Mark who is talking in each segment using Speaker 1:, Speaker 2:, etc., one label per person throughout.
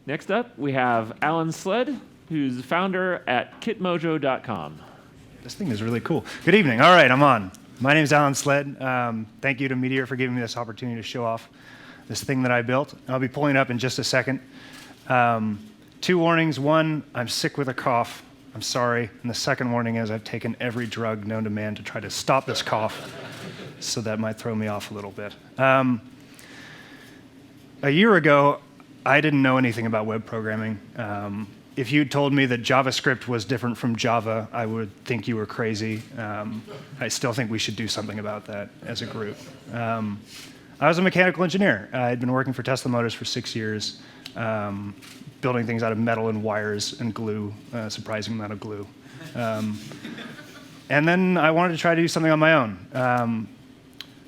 Speaker 1: Next up, we have Alan Sledd, who's the founder at Kitmojo.com.
Speaker 2: This thing is really cool. Good evening. All right, I'm on. My name is Alan Sledd. Thank you to Meteor for giving me this opportunity to show off this thing that I built. I'll be pulling it up in just a second. 2 warnings. One, I'm sick with a cough. I'm sorry. And the second warning is I've taken every drug known to man to try to stop this cough, so that might throw me off a little bit. A year ago, I didn't know anything about web programming. If you told me that JavaScript was different from Java, I would think you were crazy. I still think we should do something about that as a group. I was a mechanical engineer. I'd been working for Tesla Motors for 6 years, building things out of metal and wires and glue, a surprising amount of glue. And then I wanted to try to do something on my own.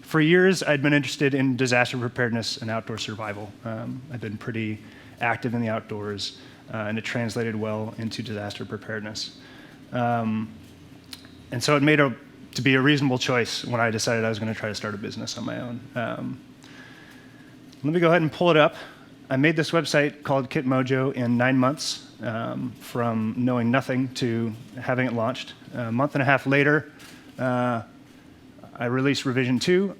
Speaker 2: For years, I'd been interested in disaster preparedness and outdoor survival. I've been pretty active in the outdoors, and it translated well into disaster preparedness. And so it made to be a reasonable choice when I decided I was going to try to start a business on my own. Let me go ahead and pull it up. I made this website called Kitmojo in 9 months, from knowing nothing to having it launched. A month and a half later, I released revision 2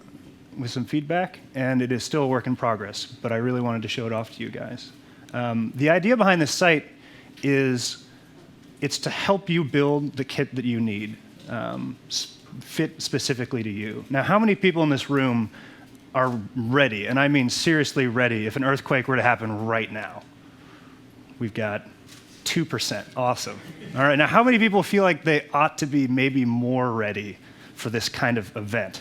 Speaker 2: with some feedback, and it is still a work in progress, but I really wanted to show it off to you guys. The idea behind this site is it's to help you build the kit that you need, fit specifically to you. Now, how many people in this room are ready, and I mean seriously ready, if an earthquake were to happen right now? We've got 2%. Awesome. All right, now how many people feel like they ought to be maybe more ready for this kind of event?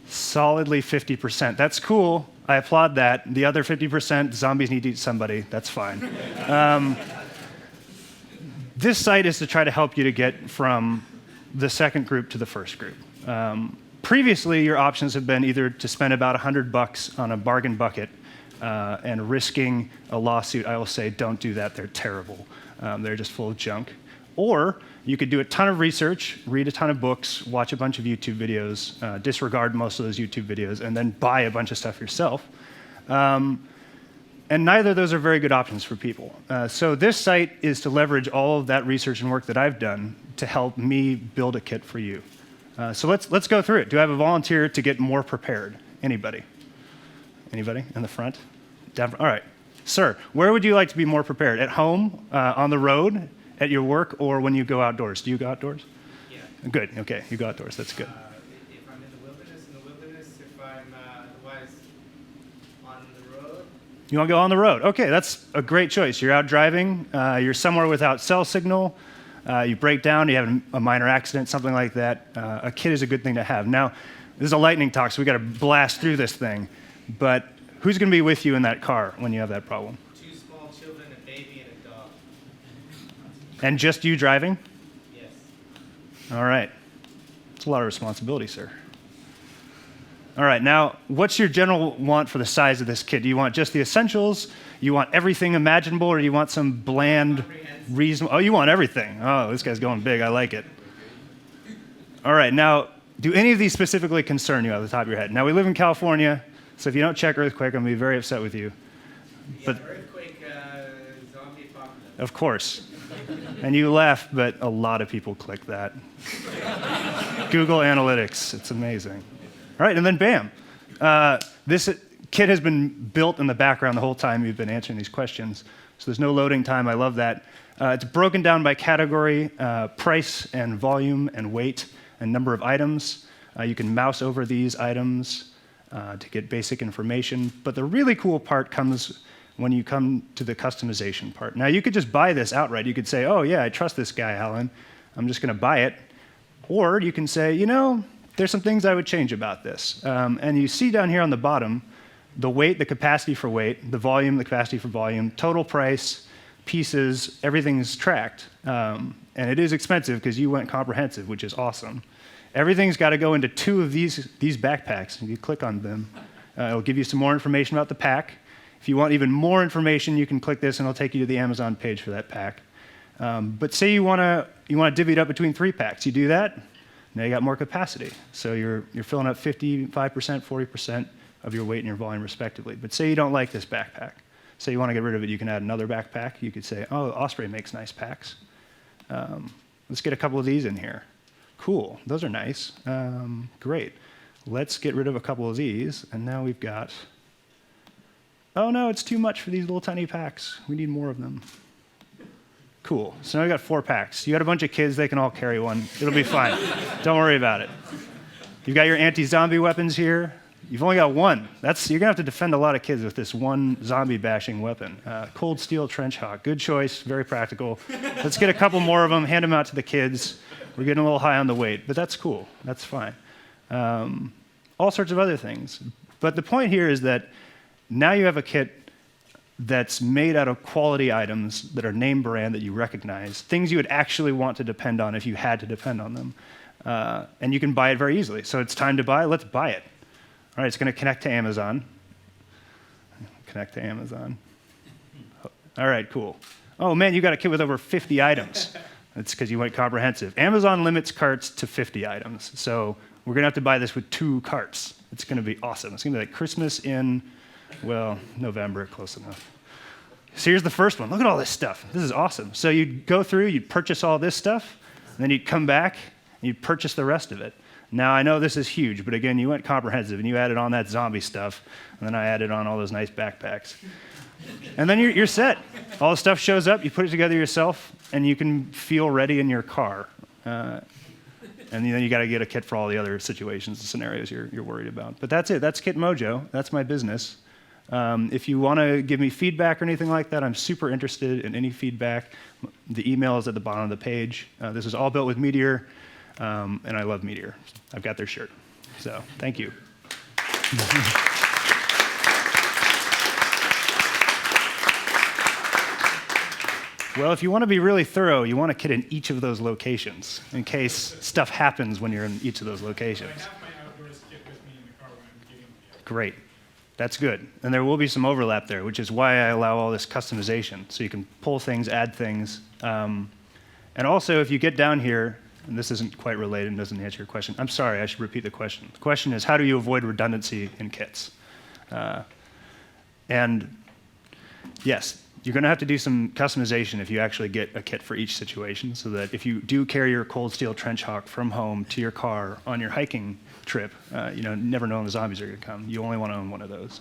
Speaker 2: Solidly 50%. That's cool. I applaud that. The other 50%, zombies need to eat somebody. That's fine. This site is to try to help you to get from the second group to the first group. Previously, your options have been either to spend about $100 on a bargain bucket and risking a lawsuit. I will say, don't do that. They're terrible. They're just full of junk. Or you could do a ton of research, read a ton of books, watch a bunch of YouTube videos, disregard most of those YouTube videos, and then buy a bunch of stuff yourself. And neither of those are very good options for people. So this site is to leverage all of that research and work that I've done to help me build a kit for you. So let's go through it. Do I have a volunteer to get more prepared? Anybody? Anybody in the front? All right. Sir, where would you like to be more prepared? At home, on the road, at your work, or when you go outdoors? Do you go outdoors?
Speaker 3: Yeah.
Speaker 2: Good. Okay, you go outdoors. That's good.
Speaker 3: If I'm in the wilderness, if I'm otherwise on the road.
Speaker 2: You want to go on the road? Okay, that's a great choice. You're out driving. You're somewhere without cell signal. You break down. You have a minor accident, something like that. A kit is a good thing to have. Now, this is a lightning talk, so we got to blast through this thing. But who's going to be with you in that car when you have that problem?
Speaker 3: 2 small children, a baby, and a dog.
Speaker 2: And just you driving?
Speaker 3: Yes.
Speaker 2: All right. It's a lot of responsibility, sir. All right, now, what's your general want for the size of this kit? Do you want just the essentials? You want everything imaginable, or do you want some bland, reasonable? Oh, you want everything. Oh, this guy's going big. I like it. All right, now, do any of these specifically concern you out of the top of your head? Now, we live in California, so if you don't check earthquake, I'm going to be very upset with you.
Speaker 3: Yeah, earthquake, zombie apocalypse.
Speaker 2: Of course. And you laugh, but a lot of people click that. Google Analytics, it's amazing. All right, and then bam. This kit has been built in the background the whole time you've been answering these questions, so there's no loading time. I love that. It's broken down by category, price and volume and weight and number of items. You can mouse over these items to get basic information, but the really cool part comes when you come to the customization part. Now, you could just buy this outright. You could say, oh, yeah, I trust this guy, Alan. I'm just going to buy it. Or you can say, you know, there's some things I would change about this. And you see down here on the bottom, the weight, the capacity for weight, the volume, the capacity for volume, total price, pieces, everything's tracked. And it is expensive because you went comprehensive, which is awesome. Everything's got to go into 2 of these backpacks. If you click on them, it'll give you some more information about the pack. If you want even more information, you can click this, and it'll take you to the Amazon page for that pack. But say you want to divvy it up between 3 packs. You do that, now you got more capacity. So you're filling up 55%, 40% of your weight and your volume respectively. But say you don't like this backpack. Say you want to get rid of it, you can add another backpack. You could say, oh, Osprey makes nice packs. Let's get a couple of these in here. Cool, those are nice. Great. Let's get rid of a couple of these, and now we've got, oh no, it's too much for these little tiny packs. We need more of them. Cool, so now we got 4 packs. You got a bunch of kids, they can all carry one. It'll be fine. Don't worry about it. You've got your anti-zombie weapons here. You've only got one. You're gonna have to defend a lot of kids with this one zombie bashing weapon. Cold steel trench hawk, good choice, very practical. Let's get a couple more of them, hand them out to the kids. We're getting a little high on the weight, but that's cool, that's fine. All sorts of other things. But the point here is that now you have a kit that's made out of quality items that are name brand that you recognize, things you would actually want to depend on if you had to depend on them. And you can buy it very easily. So it's time to buy, let's buy it. All right, it's going to connect to Amazon. Connect to Amazon. All right, cool. Oh man, you got a kit with over 50 items. That's because you went comprehensive. Amazon limits carts to 50 items. So we're going to have to buy this with 2 carts. It's going to be awesome. It's going to be like Christmas in, well, November, close enough. So here's the first one. Look at all this stuff. This is awesome. So you'd go through, you'd purchase all this stuff, and then you'd come back, and you'd purchase the rest of it. Now, I know this is huge, but again, you went comprehensive, and you added on that zombie stuff, and then I added on all those nice backpacks. And then you're set. All the stuff shows up, you put it together yourself, and you can feel ready in your car. And then you got to get a kit for all the other situations and scenarios you're worried about. But that's it. That's Kitmojo. That's my business. If you want to give me feedback or anything like that, I'm super interested in any feedback. The email is at the bottom of the page. This is all built with Meteor, and I love Meteor. I've got their shirt. So thank you. Well, if you want to be really thorough, you want a kit in each of those locations in case stuff happens when you're in each of those locations.
Speaker 4: I have my outdoors kit with me in the car when I'm getting here.
Speaker 2: Great. That's good. And there will be some overlap there, which is why I allow all this customization. So you can pull things, add things. And also, if you get down here, and this isn't quite related and doesn't answer your question. I'm sorry, I should repeat the question. The question is, how do you avoid redundancy in kits? And yes, you're going to have to do some customization if you actually get a kit for each situation, so that if you do carry your cold steel trench hawk from home to your car on your hiking trip, never knowing the zombies are going to come. You only want to own one of those.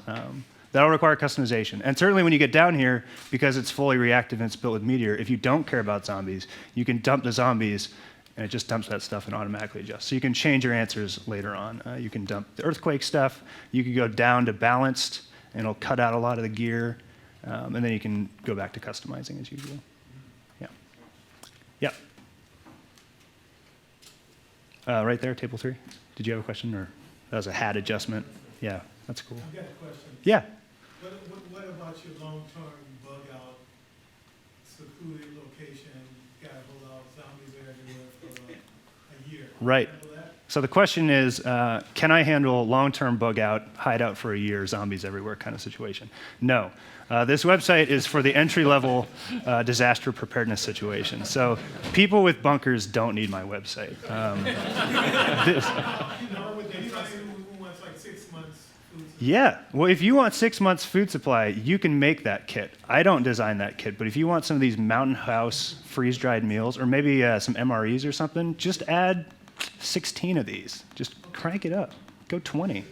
Speaker 2: That'll require customization. And certainly when you get down here, because it's fully reactive and it's built with Meteor, if you don't care about zombies, you can dump the zombies, and it just dumps that stuff and automatically adjusts. So you can change your answers later on. You can dump the earthquake stuff. You can go down to balanced, and it'll cut out a lot of the gear. And then you can go back to customizing as usual. Yeah. Yeah. Right there, table 3. Did you have a question, or that was a hat adjustment? Yeah, that's cool.
Speaker 4: I've got a question.
Speaker 2: Yeah.
Speaker 4: What about your long-term bug out, secluded location, got to hold out zombies everywhere for a year?
Speaker 2: Right.
Speaker 4: Handle that?
Speaker 2: So the question is, can I handle long-term bug out, hide out for a year, zombies everywhere kind of situation? No. This website is for the entry-level disaster preparedness situation. So people with bunkers don't need my website.
Speaker 4: Would anybody who wants like 6 months food supply?
Speaker 2: Yeah. Well, if you want 6 months food supply, you can make that kit. I don't design that kit, but if you want some of these mountain house freeze-dried meals, or maybe some MREs or something, just add 16 of these. Just crank it up. Go 20.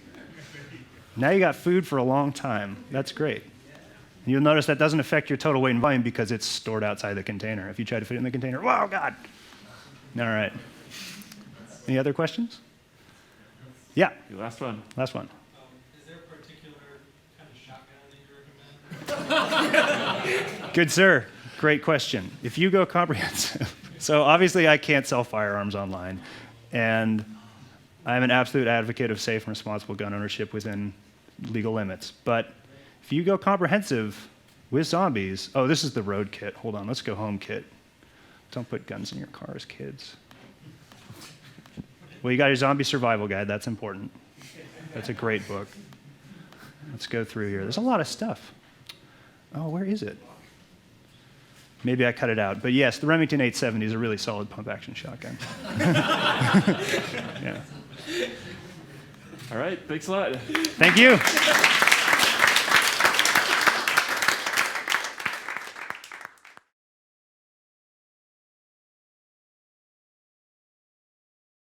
Speaker 2: Now you got food for a long time. That's great. And you'll notice that doesn't affect your total weight and volume because it's stored outside the container. If you try to fit it in the container, oh, God. All right. Any other questions? Yeah,
Speaker 1: Your last one.
Speaker 2: last one.
Speaker 4: Is there a particular kind of shotgun that you recommend?
Speaker 2: Good, sir. Great question. If you go comprehensive, so obviously I can't sell firearms online, and I'm an absolute advocate of safe and responsible gun ownership within legal limits. But if you go comprehensive with zombies, oh, this is the road kit. Hold on, let's go home kit. Don't put guns in your cars, kids. Well, you got your zombie survival guide. That's important. That's a great book. Let's go through here. There's a lot of stuff. Oh, where is it? Maybe I cut it out. But yes, the Remington 870 is a really solid pump-action shotgun. Yeah.
Speaker 1: All right. Thanks a lot.
Speaker 2: Thank you.